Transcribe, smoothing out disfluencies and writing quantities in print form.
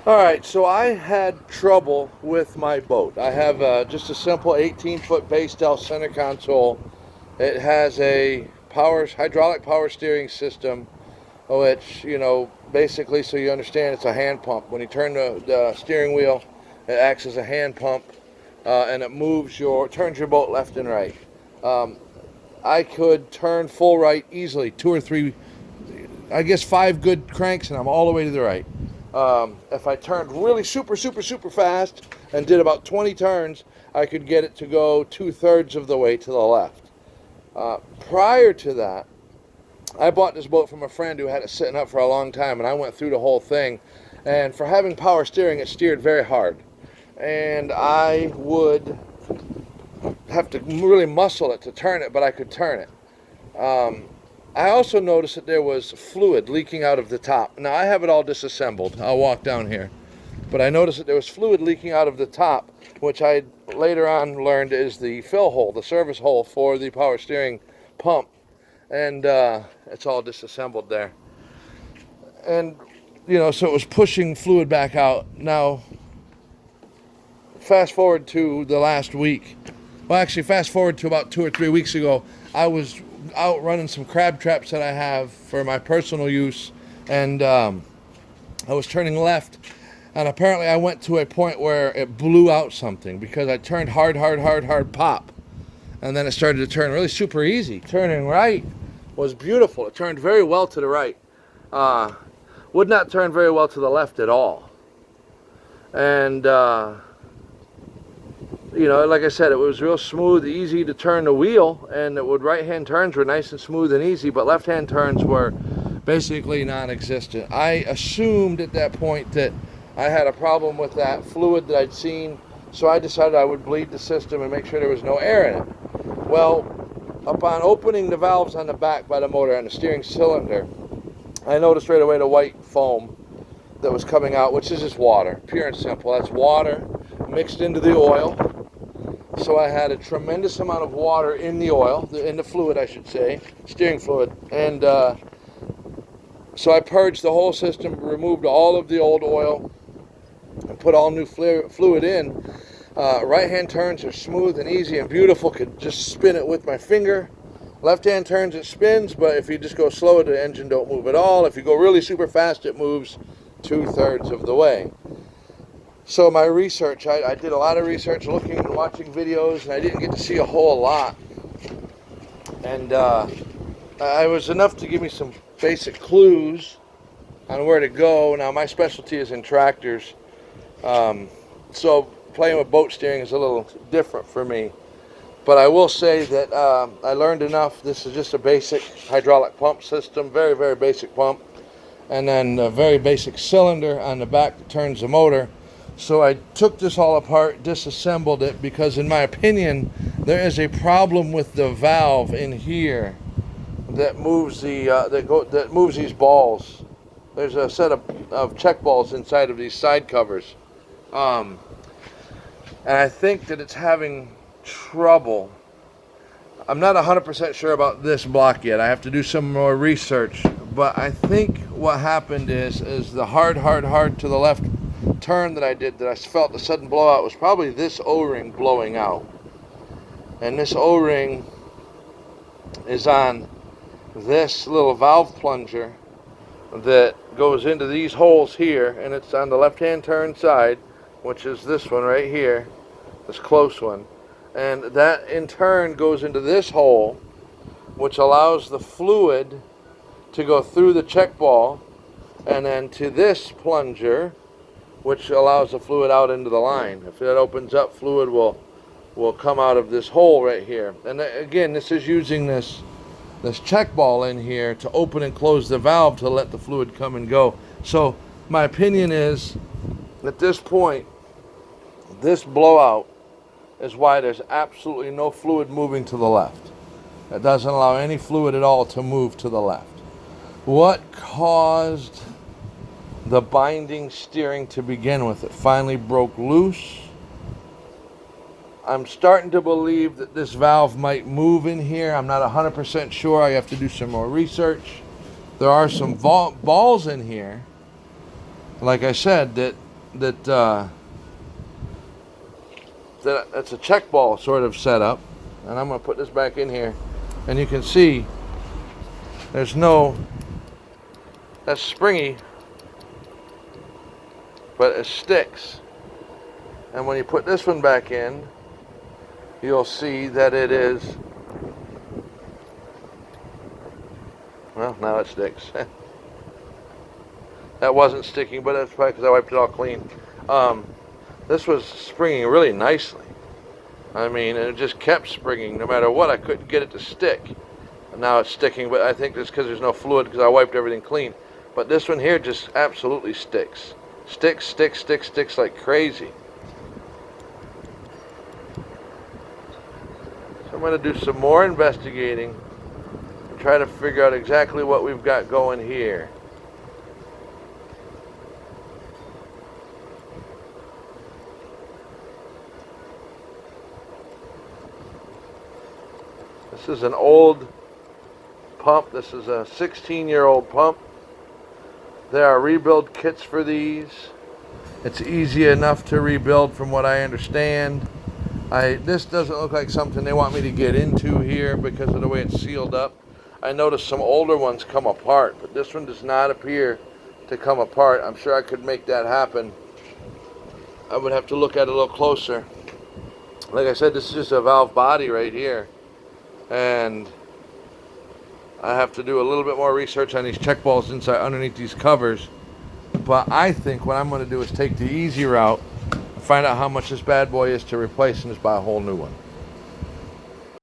All right, so I had trouble with my boat. I have just a simple 18-foot base style center console. It has a hydraulic power steering system, which, basically, so you understand, it's a hand pump. When you turn the steering wheel, it acts as a hand pump, and it turns your boat left and right. Um, I could turn full right easily, two or three, I guess five good cranks, and I'm all the way to the right. If I turned really super, super, super fast and did about 20 turns, I could get it to go 2/3 of the way to the left. Prior to that, I bought this boat from a friend who had it sitting up for a long time, and I went through the whole thing. And for having power steering, it steered very hard. And I would have to really muscle it to turn it, but I could turn it. I also noticed that there was fluid leaking out of the top. Now, I have it all disassembled. I'll walk down here. But I noticed that there was fluid leaking out of the top, which I later on learned is the fill hole, the service hole for the power steering pump. And it's all disassembled there. And, so it was pushing fluid back out. Now, fast forward to the last week. Well, actually, fast forward to about 2 or 3 weeks ago. I was out running some crab traps that I have for my personal use, and I was turning left, and apparently I went to a point where it blew out something because I turned hard, pop, and then it started to turn really super easy. Turning right was beautiful. It turned very well to the right. Would not turn very well to the left at all. And like I said, it was real smooth, easy to turn the wheel, and right-hand turns were nice and smooth and easy, but left-hand turns were basically non-existent. I assumed at that point that I had a problem with that fluid that I'd seen, so I decided I would bleed the system and make sure there was no air in it. Well, upon opening the valves on the back by the motor and the steering cylinder, I noticed right away the white foam that was coming out, which is just water, pure and simple. That's water mixed into the oil. So I had a tremendous amount of water in the oil, in the fluid, I should say, steering fluid. And so I purged the whole system, removed all of the old oil, and put all new fluid in. Right-hand turns are smooth and easy and beautiful. Could just spin it with my finger. Left-hand turns, it spins, but if you just go slow, the engine don't move at all. If you go really super fast, it moves 2/3 of the way. So my research, I did a lot of research looking and watching videos, and I didn't get to see a whole lot. And I was enough to give me some basic clues on where to go. Now, my specialty is in tractors, so playing with boat steering is a little different for me. But I will say that I learned enough. This is just a basic hydraulic pump system, very, very basic pump. And then a very basic cylinder on the back that turns the motor. So I took this all apart, disassembled it, because in my opinion, there is a problem with the valve in here that moves that moves these balls. There's a set of check balls inside of these side covers. And I think that it's having trouble. I'm not 100% sure about this block yet. I have to do some more research. But I think what happened is the hard to the left turn that I did, that I felt the sudden blowout, was probably this O-ring blowing out. And this O-ring is on this little valve plunger that goes into these holes here, and it's on the left-hand turn side, which is this one right here, this close one. And that in turn goes into this hole, which allows the fluid to go through the check ball, and then to this plunger, which allows the fluid out into the line. If that opens up, fluid will come out of this hole right here. And again, this is using this check ball in here to open and close the valve to let the fluid come and go. So my opinion is, at this point, this blowout is why there's absolutely no fluid moving to the left. It doesn't allow any fluid at all to move to the left. What caused the binding steering to begin with? It finally broke loose. I'm starting to believe that this valve might move in here. I'm not 100% sure. I have to do some more research. There are some balls in here, like I said, that that's a check ball sort of setup. And I'm going to put this back in here, and you can see that's springy, but it sticks. And when you put this one back in, you'll see that it is, well, now it sticks. That wasn't sticking, but that's probably because I wiped it all clean. This was springing really nicely. I mean, it just kept springing no matter what. I couldn't get it to stick. And now it's sticking, but I think that's because there's no fluid because I wiped everything clean. But this one here just absolutely sticks. Sticks like crazy. So I'm going to do some more investigating and try to figure out exactly what we've got going here. This is an old pump. This is a 16-year-old pump. There are rebuild kits for these. It's easy enough to rebuild from what I understand. This doesn't look like something they want me to get into here because of the way it's sealed up. I noticed some older ones come apart, but this one does not appear to come apart. I'm sure I could make that happen. I would have to look at it a little closer. Like I said, this is just a valve body right here. And I have to do a little bit more research on these check balls inside underneath these covers. But I think what I'm going to do is take the easy route and find out how much this bad boy is to replace and just buy a whole new one.